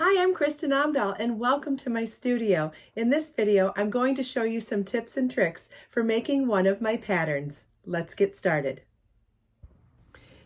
Hi, I'm Kristin Omdahl and welcome to my studio. In this video, I'm going to show you some tips and tricks for making one of my patterns. Let's get started.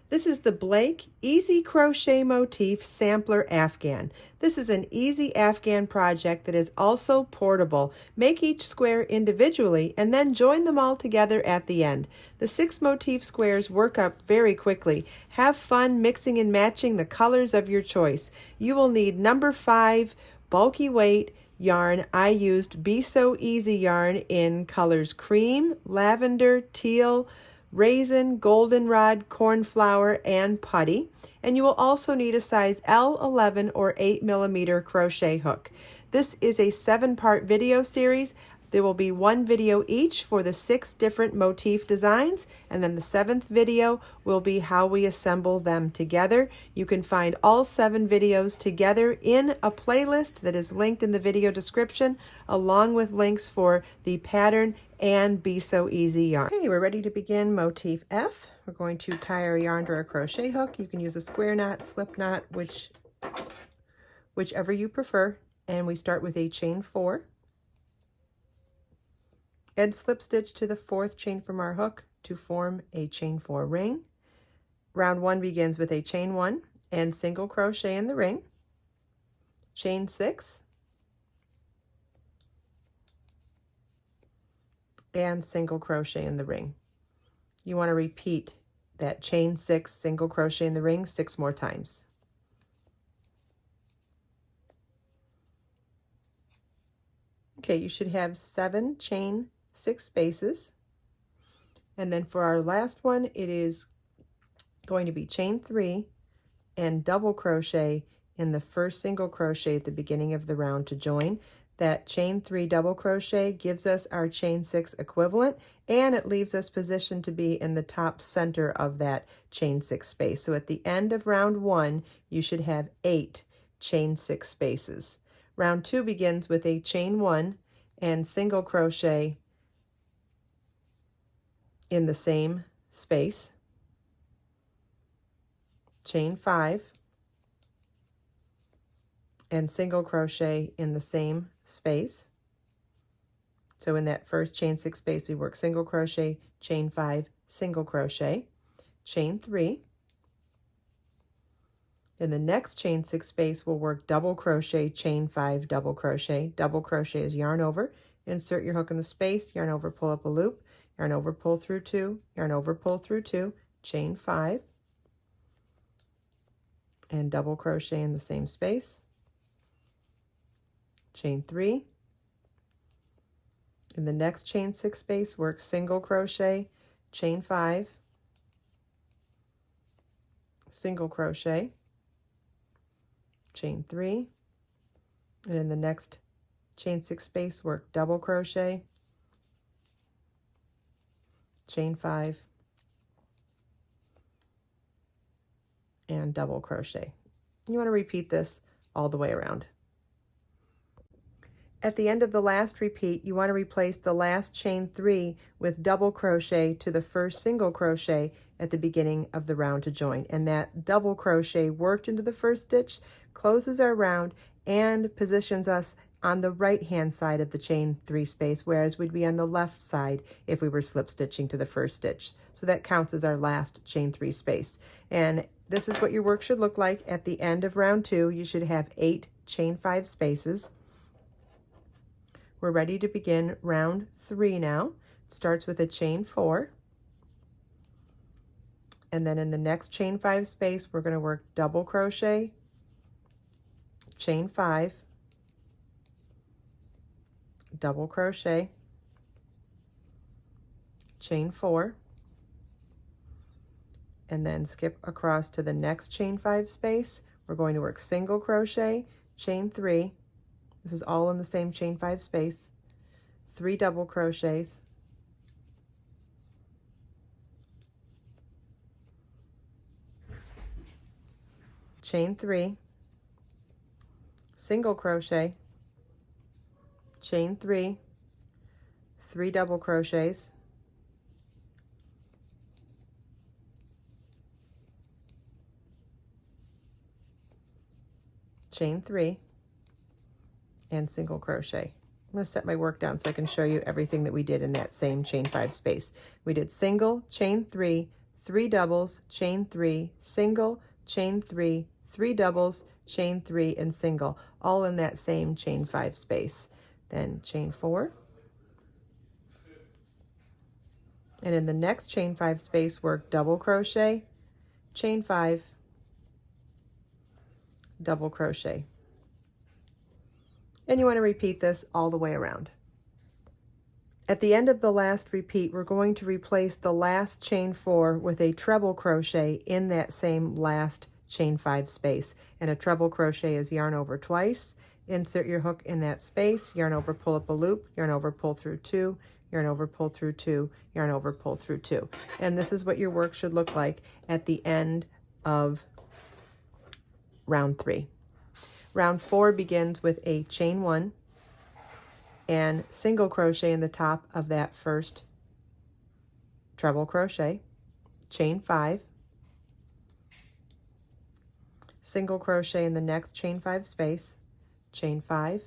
This is the Blake Easy Crochet Motif Sampler Afghan. This is an easy Afghan project that is also portable. Make each square individually and then join them all together at the end. The 6 motif squares work up very quickly. Have fun mixing and matching the colors of your choice. You will need number 5 bulky weight yarn. I used Be So Easy yarn in colors cream, lavender, teal, raisin, goldenrod, cornflower, and putty. And you will also need a size L11 or 8mm crochet hook. This is a 7-part video series. There will be 1 video each for the 6 different motif designs, and then the 7th video will be how we assemble them together. You can find all 7 videos together in a playlist that is linked in the video description, along with links for the pattern and Be So Easy yarn. Okay, we're ready to begin motif F. We're going to tie our yarn to our crochet hook. You can use a square knot, slip knot, whichever you prefer. And we start with a chain 4. Add slip stitch to the 4th chain from our hook to form a chain 4 ring. Round 1 begins with a chain 1 and single crochet in the ring. Chain 6 and single crochet in the ring. You want to repeat that chain 6 single crochet in the ring 6 more times. Okay, you should have 7 chain 6 spaces, and then for our last one it is going to be chain 3 and double crochet in the first single crochet at the beginning of the round to join. That chain 3 double crochet gives us our chain 6 equivalent, and it leaves us positioned to be in the top center of that chain 6 space. So at the end of round 1 you should have 8 chain 6 spaces. Round 2 begins with a chain 1 and single crochet in the same space, chain 5 and single crochet in the same space. So in that first chain 6 space we work single crochet, chain 5, single crochet, chain 3. In the next chain 6 space we'll work double crochet, chain 5, double crochet. Double crochet is yarn over, insert your hook in the space, yarn over, pull up a loop, yarn over, pull through 2, yarn over, pull through 2, chain 5, and double crochet in the same space, chain 3. In the next chain 6 space work single crochet, chain 5, single crochet, chain 3, and in the next chain 6 space work double crochet, chain 5, and double crochet. You want to repeat this all the way around. At the end of the last repeat, you want to replace the last chain 3 with double crochet to the first single crochet at the beginning of the round to join. And that double crochet worked into the first stitch closes our round and positions us on the right hand side of the chain 3 space, whereas we'd be on the left side if we were slip stitching to the first stitch. So that counts as our last chain 3 space. And this is what your work should look like at the end of round 2. You should have 8 chain 5 spaces. We're ready to begin round 3 now. It starts with a chain 4. And then in the next chain 5 space, we're going to work double crochet, chain 5, double crochet, chain 4, and then skip across to the next chain 5 space. We're going to work single crochet, chain 3. This is all in the same chain 5 space, 3 double crochets, chain 3, single crochet, chain 3, 3 double crochets, chain 3, and single crochet. I'm going to set my work down so I can show you everything that we did in that same chain 5 space. We did single, chain 3, 3 doubles, chain 3, single, chain 3, 3 doubles, chain 3, and single, all in that same chain 5 space. Then chain 4, and in the next chain 5 space work double crochet, chain 5, double crochet. And you want to repeat this all the way around. At the end of the last repeat, we're going to replace the last chain 4 with a treble crochet in that same last chain 5 space. And a treble crochet is yarn over twice, insert your hook in that space, yarn over, pull up a loop, yarn over, pull through 2, yarn over, pull through 2, yarn over, pull through 2. And this is what your work should look like at the end of round 3. Round 4 begins with a chain 1 and single crochet in the top of that first treble crochet, chain 5, single crochet in the next chain 5 space, chain 5,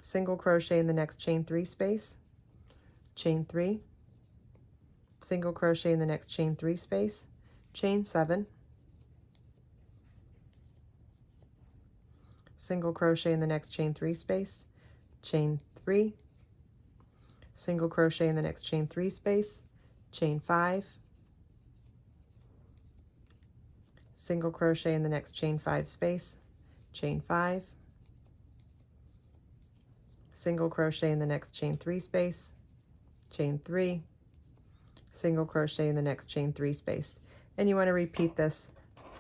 single crochet in the next chain 3 space, chain 3, single crochet in the next chain 3 space, chain 7, single crochet in the next chain 3 space, chain 3, single crochet in the next chain 3 space, chain 5, single crochet in the next chain 5 space, chain 5, single crochet in the next chain 3 space, chain 3, single crochet in the next chain 3 space. And you want to repeat this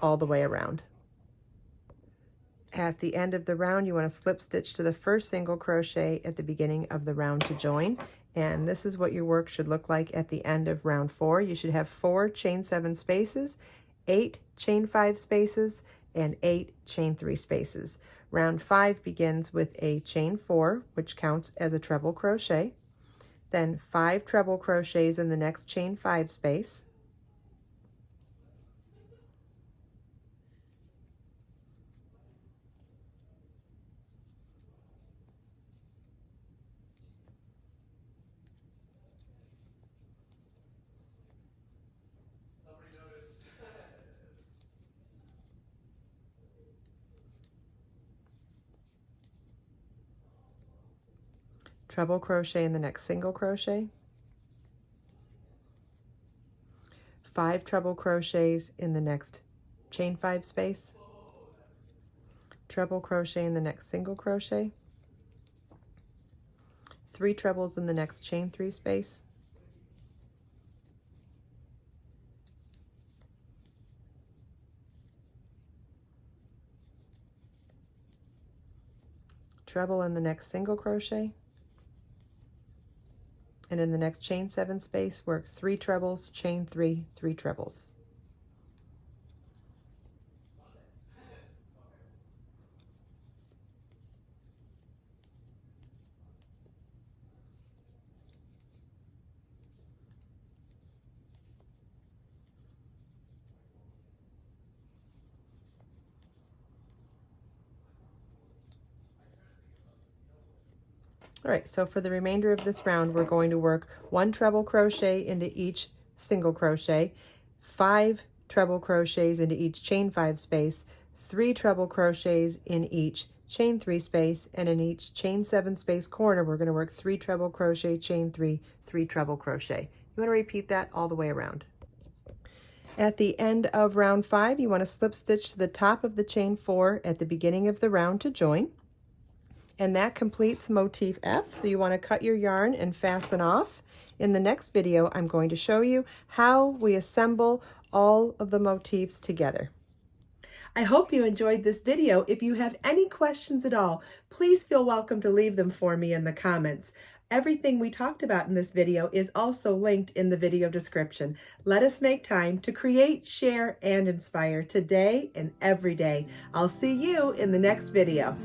all the way around. At the end of the round, you want to slip stitch to the first single crochet at the beginning of the round to join. And this is what your work should look like at the end of round 4. You should have 4 chain 7 spaces, 8 chain 5 spaces, and 8 chain 3 spaces. Round 5 begins with a chain 4, which counts as a treble crochet, then 5 treble crochets in the next chain 5 space, treble crochet in the next single crochet, 5 treble crochets in the next chain 5 space, treble crochet in the next single crochet, 3 trebles in the next chain 3 space, treble in the next single crochet, and in the next chain 7 space work 3 trebles, chain 3, 3 trebles. All right, so for the remainder of this round, we're going to work 1 treble crochet into each single crochet, 5 treble crochets into each chain 5 space, 3 treble crochets in each chain 3 space, and in each chain 7 space corner, we're going to work 3 treble crochet, chain 3, 3 treble crochet. You want to repeat that all the way around. At the end of round 5, you want to slip stitch to the top of the chain 4 at the beginning of the round to join. And that completes motif F. So you want to cut your yarn and fasten off. In the next video, I'm going to show you how we assemble all of the motifs together. I hope you enjoyed this video. If you have any questions at all, please feel welcome to leave them for me in the comments. Everything we talked about in this video is also linked in the video description. Let us make time to create, share, and inspire today and every day. I'll see you in the next video.